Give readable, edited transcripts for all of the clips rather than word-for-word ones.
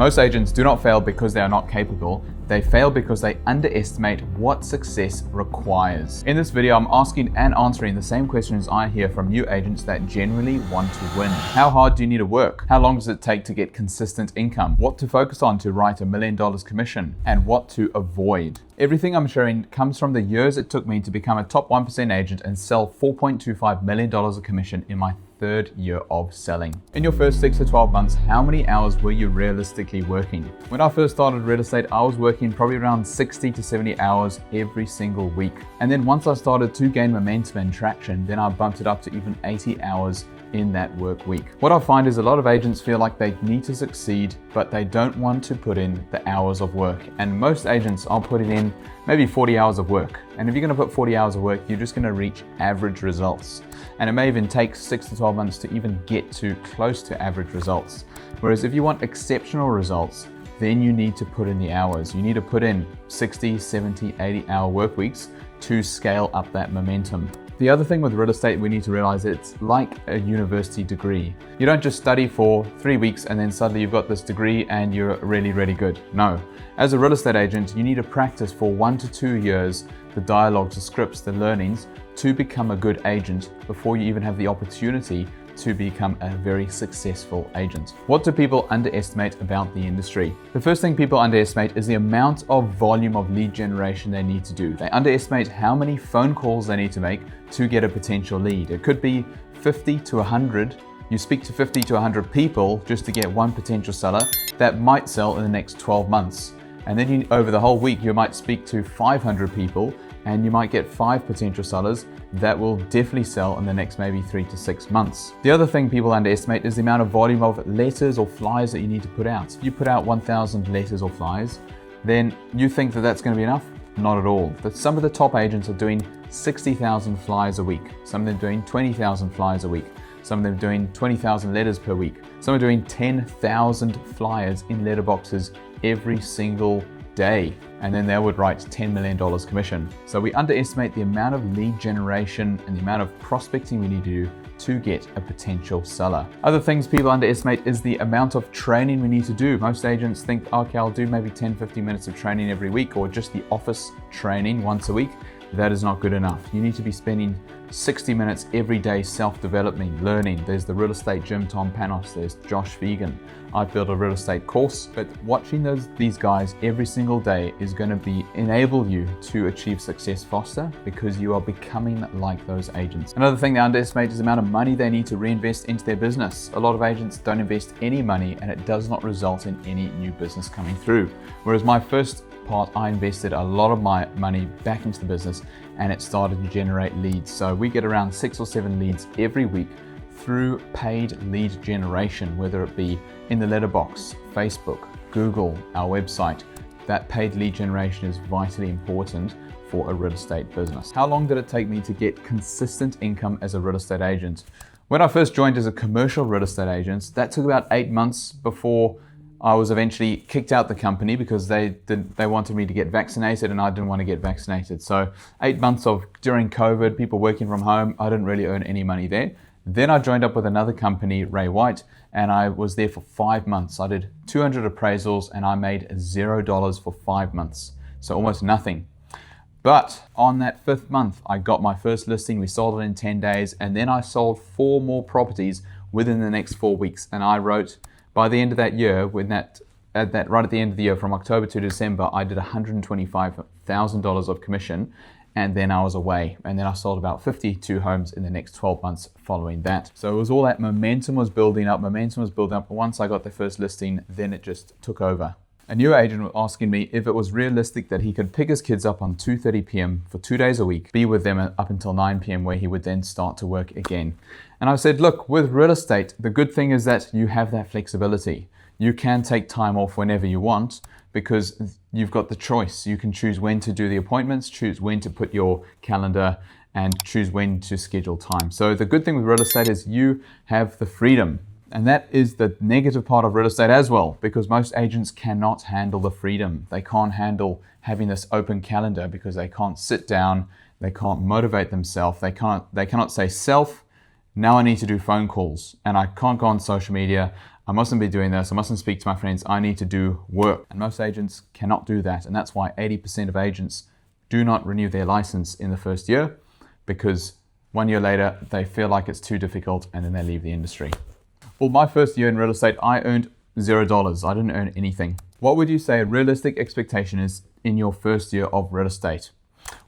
Most agents do not fail because they are not capable. They fail because they underestimate what success requires. In this video, I'm asking and answering the same questions I hear from new agents that generally want to win. How hard do you need to work? How long does it take to get consistent income? What to focus on to write $1 million commission? And what to avoid? Everything I'm sharing comes from the years it took me to become a top 1% agent and sell $4.25 million of commission in my third year of selling. In your first 6 to 12 months, how many hours were you realistically working? When I first started real estate, I was working probably around 60 to 70 hours every single week. And then once I started to gain momentum and traction, then I bumped it up to even 80 hours in that work week. What I find is a lot of agents feel like they need to succeed, but they don't want to put in the hours of work. And most agents are putting in maybe 40 hours of work. And if you're gonna put 40 hours of work, you're just gonna reach average results. And it may even take 6 to 12 months to even get to close to average results. Whereas if you want exceptional results, then you need to put in the hours. You need to put in 60, 70, 80 hour work weeks to scale up that momentum. The other thing with real estate, we need to realize it's like a university degree. You don't just study for 3 weeks and then suddenly you've got this degree and you're really, really good. No. As a real estate agent, you need to practice for 1 to 2 years the dialogues, the scripts, the learnings to become a good agent before you even have the opportunity to become a very successful agent. What do people underestimate about the industry? The first thing people underestimate is the amount of volume of lead generation they need to do. They underestimate how many phone calls they need to make to get a potential lead. It could be 50 to 100. You speak to 50 to 100 people just to get one potential seller that might sell in the next 12 months. And then over the whole week, you might speak to 500 people and you might get 5 potential sellers that will definitely sell in the next maybe 3 to 6 months. The other thing people underestimate is the amount of volume of letters or flyers that you need to put out. If you put out 1,000 letters or flyers, then you think that that's going to be enough? Not at all. Some of the top agents are doing 60,000 flyers a week. Some of them doing 20,000 flyers a week. Some of them doing 20,000 letters per week. Some are doing 10,000 flyers in letterboxes every single day, and then they would write $10 million commission. So we underestimate the amount of lead generation and the amount of prospecting we need to do to get a potential seller. Other things people underestimate is the amount of training we need to do. Most agents think, okay, I'll do maybe 10-15 minutes of training every week or just the office training once a week. That is not good enough. You need to be spending 60 minutes every day self-development, learning. There's the Real Estate Gym, Tom Panos, there's Josh Vegan. I've built a real estate course, but watching these guys every single day is going to enable you to achieve success faster because you are becoming like those agents. Another thing they underestimate is the amount of money they need to reinvest into their business. A lot of agents don't invest any money and it does not result in any new business coming through. Whereas my first part, I invested a lot of my money back into the business and it started to generate leads. So we get around 6 or 7 leads every week through paid lead generation, whether it be in the letterbox, Facebook, Google, our website. That paid lead generation is vitally important for a real estate business. How long did it take me to get consistent income as a real estate agent? When I first joined as a commercial real estate agent, that took about 8 months before I was eventually kicked out the company because they wanted me to get vaccinated and I didn't want to get vaccinated. So 8 months of during COVID, people working from home, I didn't really earn any money there. Then I joined up with another company, Ray White, and I was there for 5 months. I did 200 appraisals and I made $0 for 5 months. So almost nothing. But on that 5th month, I got my first listing. We sold it in 10 days and then I sold 4 more properties within the next 4 weeks. And I wrote, by the end of that year, right at the end of the year, from October to December, I did $125,000 of commission, and then I was away. And then I sold about 52 homes in the next 12 months following that. So it was all that momentum was building up. And once I got the first listing, then it just took over. A new agent was asking me if it was realistic that he could pick his kids up on 2:30 p.m. for 2 days a week, be with them up until 9 p.m. where he would then start to work again. And I said, look, with real estate, the good thing is that you have that flexibility. You can take time off whenever you want because you've got the choice. You can choose when to do the appointments, choose when to put your calendar, and choose when to schedule time. So the good thing with real estate is you have the freedom. And that is the negative part of real estate as well, because most agents cannot handle the freedom. They can't handle having this open calendar because they can't sit down, they can't motivate themselves, they cannot say, self, now I need to do phone calls and I can't go on social media. I mustn't be doing this. I mustn't speak to my friends. I need to do work. And most agents cannot do that. And that's why 80% of agents do not renew their license in the first year, because 1 year later, they feel like it's too difficult and then they leave the industry. Well, my first year in real estate, I earned $0. I didn't earn anything. What would you say a realistic expectation is in your first year of real estate?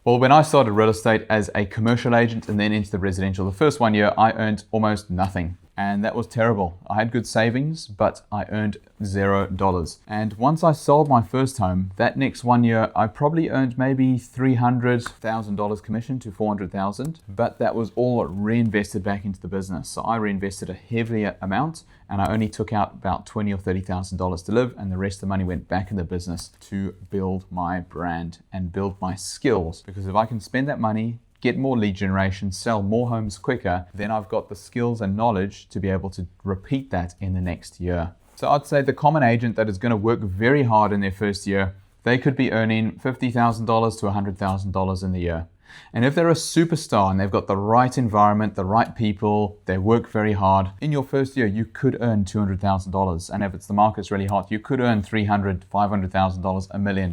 Well, when I started real estate as a commercial agent and then into the residential, the first 1 year I earned almost nothing. And that was terrible. I had good savings, but I earned $0. And once I sold my first home, that next 1 year, I probably earned maybe $300,000 commission to $400,000, but that was all reinvested back into the business. So I reinvested a heavy amount, and I only took out about $20,000 or $30,000 to live, and the rest of the money went back in the business to build my brand and build my skills. Because if I can spend that money, get more lead generation, sell more homes quicker, then I've got the skills and knowledge to be able to repeat that in the next year. So I'd say the common agent that is going to work very hard in their first year, they could be earning $50,000 to $100,000 in the year. And if they're a superstar and they've got the right environment, the right people, they work very hard, in your first year, you could earn $200,000. And if it's the market's really hot, you could earn $300,000, $500,000, $1 million.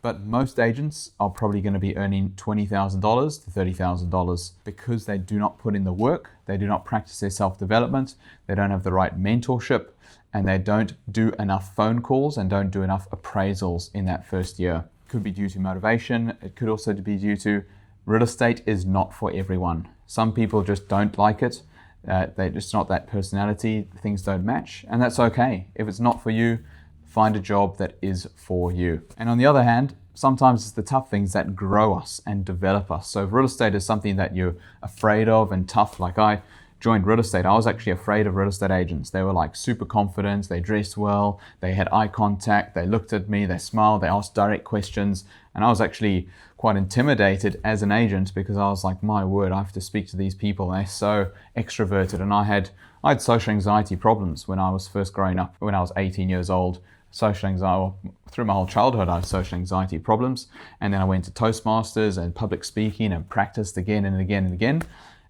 But most agents are probably going to be earning $20,000 to $30,000 because they do not put in the work, they do not practice their self-development, they don't have the right mentorship, and they don't do enough phone calls and don't do enough appraisals in that first year. It could be due to motivation. It could also be due to real estate is not for everyone. Some people just don't like it. They're just not that personality. Things don't match, and that's okay. If it's not for you, find a job that is for you. And on the other hand, sometimes it's the tough things that grow us and develop us. So if real estate is something that you're afraid of and tough, like I joined real estate, I was actually afraid of real estate agents. They were like super confident, they dressed well, they had eye contact, they looked at me, they smiled, they asked direct questions. And I was actually quite intimidated as an agent because I was like, my word, I have to speak to these people. They're so extroverted. And I had social anxiety problems when I was first growing up, when I was 18 years old. Social anxiety, through my whole childhood, I had social anxiety problems. And then I went to Toastmasters and public speaking and practiced again and again and again.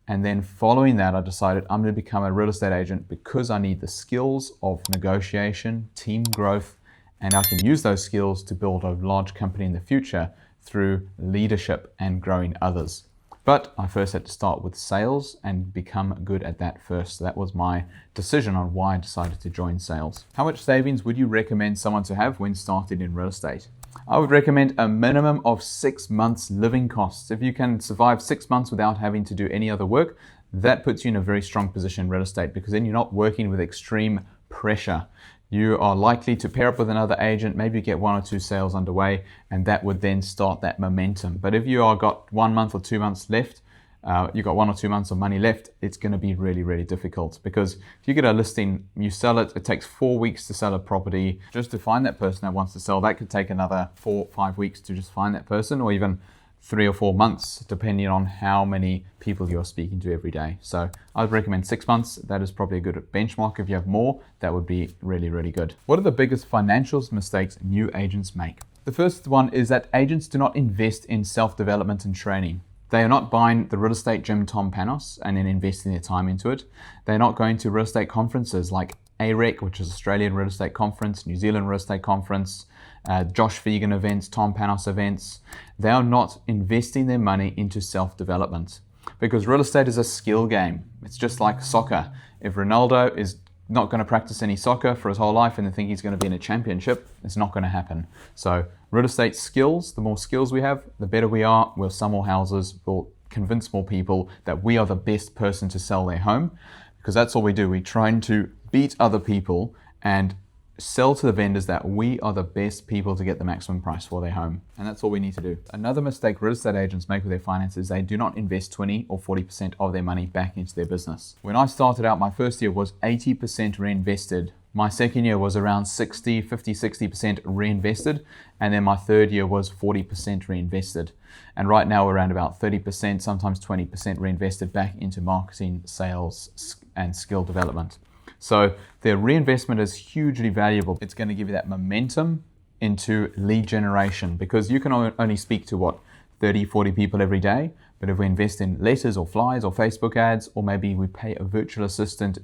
And then following that, I decided I'm going to become a real estate agent because I need the skills of negotiation, team growth, and I can use those skills to build a large company in the future through leadership and growing others. But I first had to start with sales and become good at that first. So that was my decision on why I decided to join sales. How much savings would you recommend someone to have when started in real estate? I would recommend a minimum of 6 months living costs. If you can survive 6 months without having to do any other work, that puts you in a very strong position in real estate because then you're not working with extreme pressure. You are likely to pair up with another agent, maybe get 1 or 2 sales underway, and that would then start that momentum. But if you are got 1 month or 2 months left, you've got 1 or 2 months of money left, it's going to be really, really difficult because if you get a listing, you sell it, it takes 4 weeks to sell a property. Just to find that person that wants to sell, that could take another 4 or 5 weeks to just find that person, or even 3 or 4 months, depending on how many people you're speaking to every day. So I would recommend 6 months. That is probably a good benchmark. If you have more, that would be really, really good. What are the biggest financial mistakes new agents make? The first one is that agents do not invest in self-development and training. They are not buying the real estate gym Tom Panos and then investing their time into it. They're not going to real estate conferences like AREC, which is Australian Real Estate Conference, New Zealand Real Estate Conference, Josh Fegan events, Tom Panos events. They are not investing their money into self-development because real estate is a skill game. It's just like soccer. If Ronaldo is not going to practice any soccer for his whole life and think he's going to be in a championship, it's not going to happen. So real estate skills, the more skills we have, the better we are. We'll sell more houses, we'll convince more people that we are the best person to sell their home, because that's all we do. We're trying to beat other people and sell to the vendors that we are the best people to get the maximum price for their home. And that's all we need to do. Another mistake real estate agents make with their finances, they do not invest 20 or 40% of their money back into their business. When I started out, my first year was 80% reinvested. My second year was around 60% reinvested. And then my third year was 40% reinvested. And right now we're around about 30%, sometimes 20% reinvested back into marketing, sales, and skill development. So their reinvestment is hugely valuable. It's going to give you that momentum into lead generation because you can only speak to 30, 40 people every day. But if we invest in letters or flyers or Facebook ads, or maybe we pay a virtual assistant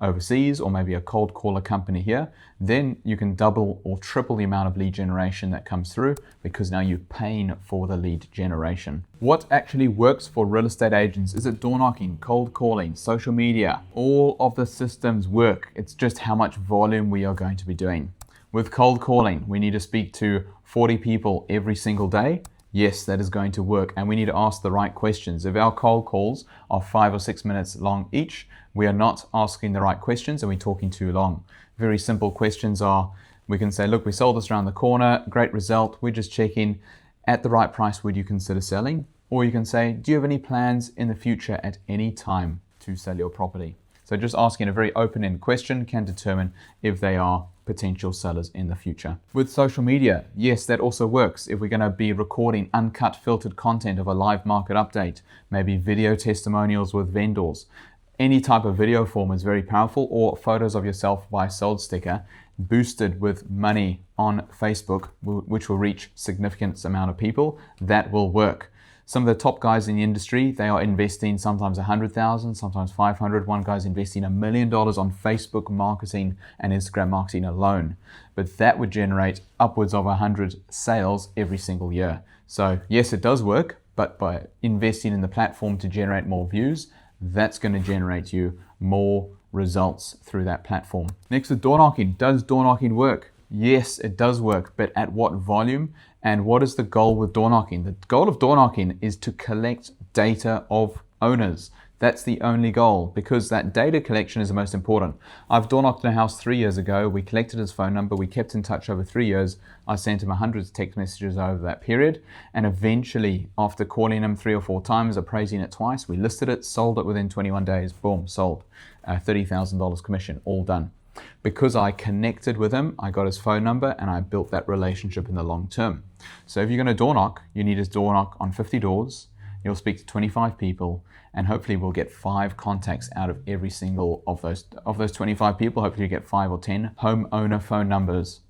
overseas, or maybe a cold caller company here, then you can double or triple the amount of lead generation that comes through, because now you're paying for the lead generation. What actually works for real estate agents? Is it door knocking, cold calling, social media? All of the systems work. It's just how much volume we are going to be doing. With cold calling, we need to speak to 40 people every single day. Yes, that is going to work, and we need to ask the right questions. If our cold calls are 5 or 6 minutes long each, we are not asking the right questions and we're talking too long. Very simple questions are, we can say, look, we sold this around the corner, great result, we're just checking, at the right price, would you consider selling? Or you can say, do you have any plans in the future at any time to sell your property? So just asking a very open-ended question can determine if they are potential sellers in the future. With social media, yes, that also works. If we're going to be recording uncut filtered content of a live market update, maybe video testimonials with vendors, any type of video form is very powerful, or photos of yourself by a sold sticker boosted with money on Facebook, which will reach significant amount of people, that will work. Some of the top guys in the industry, they are investing sometimes 100,000, sometimes 500. One guy's investing $1 million on Facebook marketing and Instagram marketing alone. But that would generate upwards of 100 sales every single year. So yes, it does work, but by investing in the platform to generate more views, that's going to generate you more results through that platform. Next is door knocking. Does door knocking work? Yes, it does work, but at what volume? And what is the goal with door knocking? The goal of door knocking is to collect data of owners. That's the only goal, because that data collection is the most important. I've door knocked in a house 3 years ago. We collected his phone number. We kept in touch over 3 years. I sent him 100 text messages over that period. And eventually, after calling him 3 or 4 times, appraising it twice, we listed it, sold it within 21 days. Boom, sold. $30,000 commission, all done. Because I connected with him, I got his phone number, and I built that relationship in the long term. So if you're going to door knock, you need to door knock on 50 doors. You'll speak to 25 people, and hopefully we'll get 5 contacts out of every single of those 25 people. Hopefully you get 5 or 10 homeowner phone numbers,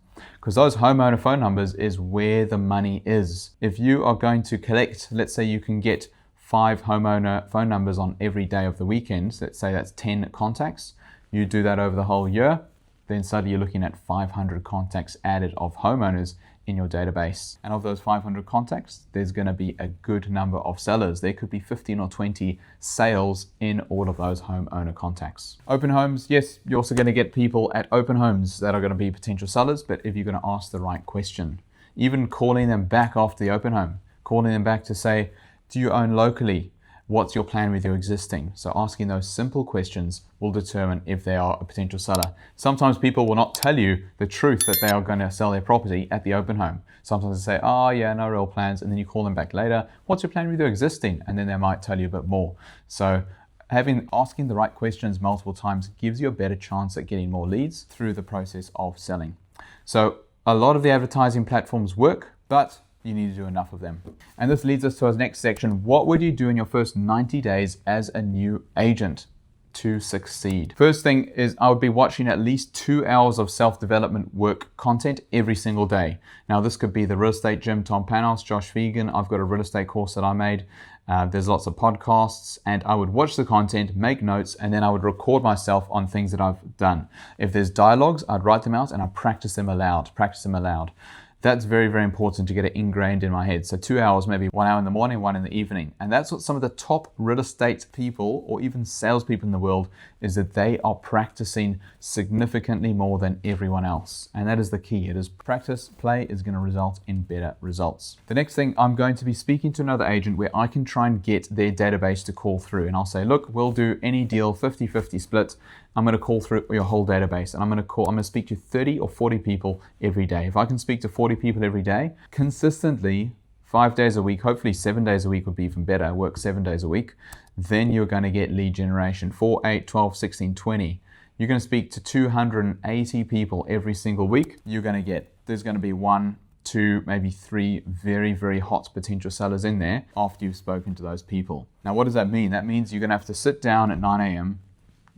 because those homeowner phone numbers is where the money is. If you are going to collect, let's say you can get 5 homeowner phone numbers on every day of the weekend, let's say that's 10 contacts. You do that over the whole year, then suddenly you're looking at 500 contacts added of homeowners in your database. And of those 500 contacts, there's going to be a good number of sellers. There could be 15 or 20 sales in all of those homeowner contacts. Open homes, yes, you're also going to get people at open homes that are going to be potential sellers, but if you're going to ask the right question, even calling them back after the open home, calling them back to say, do you own locally? What's your plan with your existing? So asking those simple questions will determine if they are a potential seller. Sometimes people will not tell you the truth that they are going to sell their property at the open home. Sometimes they say, oh yeah, no real plans. And then you call them back later. What's your plan with your existing? And then they might tell you a bit more. So asking the right questions multiple times gives you a better chance at getting more leads through the process of selling. So a lot of the advertising platforms work, but you need to do enough of them. And this leads us to our next section. What would you do in your first 90 days as a new agent to succeed? First thing is I would be watching at least 2 hours of self-development work content every single day. Now this could be the Real Estate Gym, Tom Panos, Josh Vegan. I've got a real estate course that I made. There's lots of podcasts, and I would watch the content, make notes, and then I would record myself on things that I've done. If there's dialogues, I'd write them out and I'd practice them aloud. That's very, very important to get it ingrained in my head. So 2 hours, maybe 1 hour in the morning, 1 in the evening. And that's what some of the top real estate people or even salespeople in the world is, that they are practicing significantly more than everyone else. And that is the key. It is practice, play is going to result in better results. The next thing, I'm going to be speaking to another agent where I can try and get their database to call through. And I'll say, look, we'll do any deal 50-50 split. I'm going to call through your whole database, and I'm going to speak to 30 or 40 people every day. If I can speak to 40 people every day consistently, 5 days a week, hopefully 7 days a week would be even better, work 7 days a week, then you're going to get lead generation 4, 8, 12, 16, 20. You're going to speak to 280 people every single week. There's going to be 1, 2, maybe 3 very, very hot potential sellers in there after you've spoken to those people. Now, what does that mean? That means you're going to have to sit down at 9 a.m.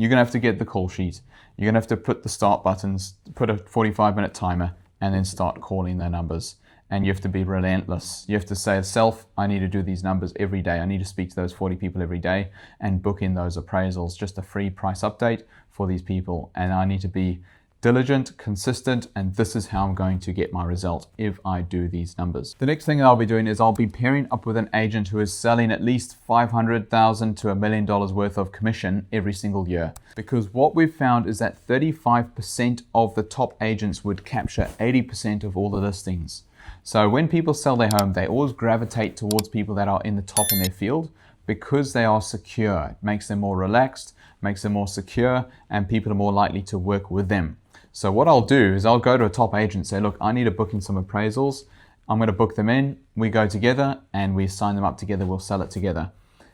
You're going to have to get the call sheet. You're going to have to put the start buttons, put a 45-minute timer, and then start calling their numbers. and you have to be relentless. You have to say, self, I need to do these numbers every day. I need to speak to those 40 people every day and book in those appraisals, just a free price update for these people. And I need to be diligent, consistent, and this is how I'm going to get my result if I do these numbers. The next thing I'll be doing is I'll be pairing up with an agent who is selling at least $500,000 to $1 million worth of commission every single year. Because what we've found is that 35% of the top agents would capture 80% of all the listings. So when people sell their home, they always gravitate towards people that are in the top in their field because they are secure. It makes them more relaxed, makes them more secure, and people are more likely to work with them. So what I'll do is I'll go to a top agent and say, look, I need to book in some appraisals. I'm going to book them in. We go together and we sign them up together. We'll sell it together.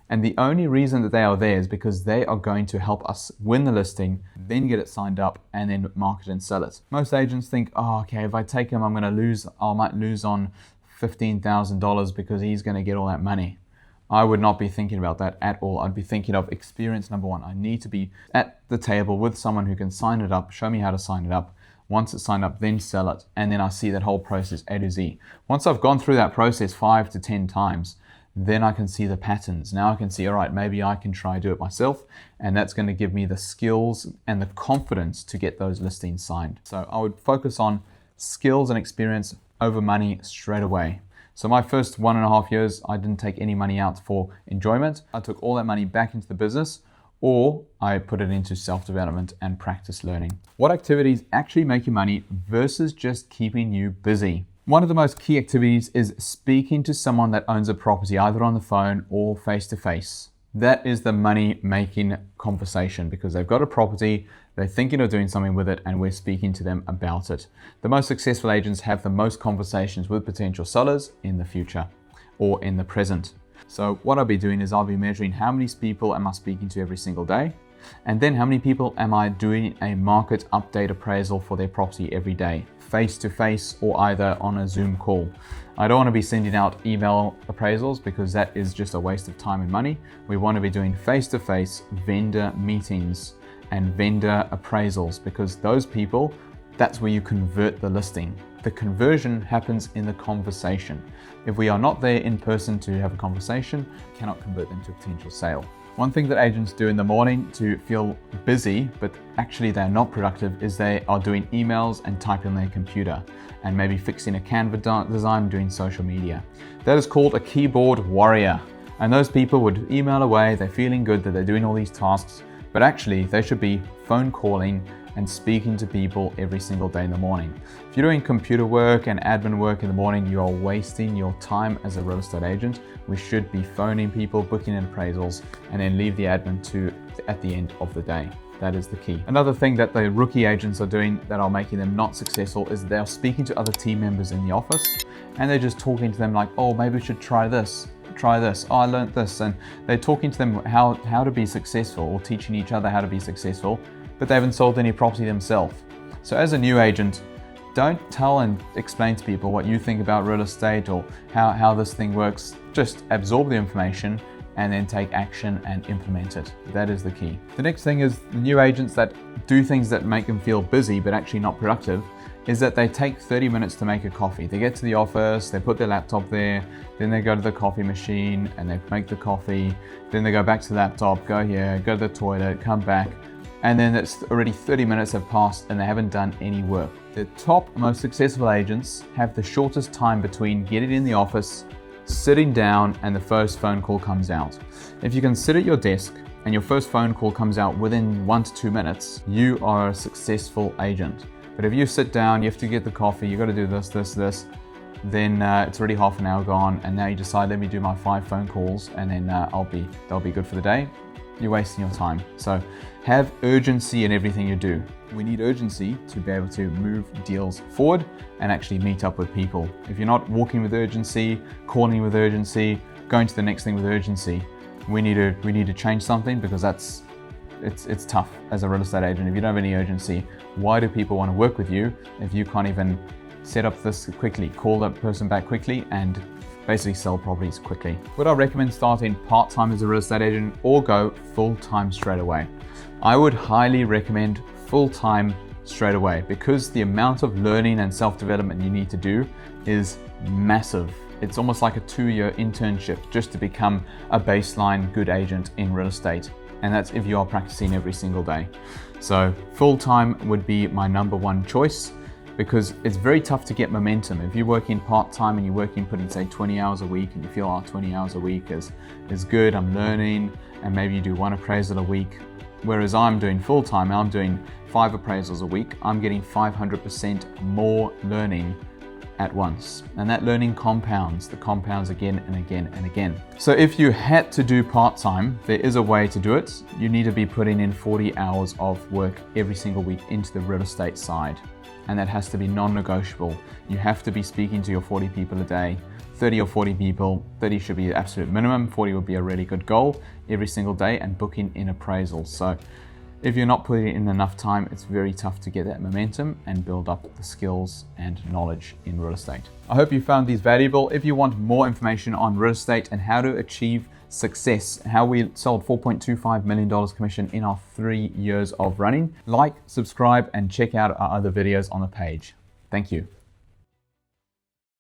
And the only reason that they are there is because they are going to help us win the listing, then get it signed up, and then market and sell it. Most agents think, oh, okay, if I take him, I might lose on $15,000 because he's going to get all that money. I would not be thinking about that at all. I'd be thinking of experience number one. I need to be at the table with someone who can sign it up, show me how to sign it up. Once it's signed up, then sell it. And then I see that whole process A to Z. Once I've gone through that process 5 to 10 times, then I can see the patterns. Now I can see, all right, maybe I can try do it myself. And that's going to give me the skills and the confidence to get those listings signed. So I would focus on skills and experience over money straight away. So my first 1.5 years, I didn't take any money out for enjoyment. I took all that money back into the business, or I put it into self-development and practice learning. What activities actually make you money versus just keeping you busy? One of the most key activities is speaking to someone that owns a property, either on the phone or face-to-face. That is the money-making conversation because they've got a property, they're thinking of doing something with it, and we're speaking to them about it. The most successful agents have the most conversations with potential sellers in the future or in the present. So what I'll be doing is I'll be measuring how many people am I speaking to every single day, and then how many people am I doing a market update appraisal for their property every day, face-to-face or either on a Zoom call. I don't want to be sending out email appraisals because that is just a waste of time and money. We want to be doing face-to-face vendor meetings and vendor appraisals because those people, that's where you convert the listing. The conversion happens in the conversation. If we are not there in person to have a conversation, we cannot convert them to a potential sale. One thing that agents do in the morning to feel busy, but actually they're not productive, is they are doing emails and typing on their computer and maybe fixing a Canva design, doing social media. That is called a keyboard warrior. And those people would email away, they're feeling good that they're doing all these tasks, but actually they should be phone calling and speaking to people every single day in the morning. If you're doing computer work and admin work in the morning, you are wasting your time as a real estate agent. We should be phoning people, booking in appraisals, and then leave the admin to at the end of the day. That is the key. Another thing that the rookie agents are doing that are making them not successful is they're speaking to other team members in the office and they're just talking to them like, oh, maybe we should try this. Oh, I learned this. And they're talking to them how to be successful or teaching each other how to be successful, but they haven't sold any property themselves. So as a new agent, don't tell and explain to people what you think about real estate or how this thing works. Just absorb the information and then take action and implement it. That is the key. The next thing is the new agents that do things that make them feel busy but actually not productive is that they take 30 minutes to make a coffee. They get to the office, they put their laptop there, then they go to the coffee machine and they make the coffee, then they go back to the laptop, go here, go to the toilet, come back, and then it's already 30 minutes have passed and they haven't done any work. The top most successful agents have the shortest time between getting in the office, sitting down, and the first phone call comes out. If you can sit at your desk and your first phone call comes out within 1 to 2 minutes, you are a successful agent. But if you sit down, you have to get the coffee, you got to do this, then it's already half an hour gone, and now you decide, let me do my 5 phone calls, and then they'll be good for the day. You're wasting your time. So have urgency in everything you do. We need urgency to be able to move deals forward and actually meet up with people. If you're not walking with urgency, calling with urgency, going to the next thing with urgency, we need to change something because it's tough as a real estate agent. If you don't have any urgency, why do people want to work with you if you can't even set up this quickly, call that person back quickly, and basically sell properties quickly? Would I recommend starting part-time as a real estate agent or go full-time straight away? I would highly recommend full-time straight away, because the amount of learning and self-development you need to do is massive. It's almost like a 2-year internship just to become a baseline good agent in real estate. And that's if you are practicing every single day. So full-time would be my number one choice, because it's very tough to get momentum. If you're working part-time and you're working, putting say 20 hours a week, and you feel, 20 hours a week is good, I'm learning, and maybe you do 1 appraisal a week. Whereas I'm doing full-time, I'm doing 5 appraisals a week. I'm getting 500% more learning at once. And that learning compounds. The compounds again and again and again. So if you had to do part-time, there is a way to do it. You need to be putting in 40 hours of work every single week into the real estate side. And that has to be non-negotiable. You have to be speaking to your 40 people a day, 30 or 40 people. 30 should be the absolute minimum. 40 would be a really good goal every single day, and booking in appraisals. So if you're not putting in enough time, it's very tough to get that momentum and build up the skills and knowledge in real estate. I hope you found these valuable. If you want more information on real estate and how to achieve success, how we sold $4.25 million commission in our 3 years of running, like, subscribe, and check out our other videos on the page. Thank you.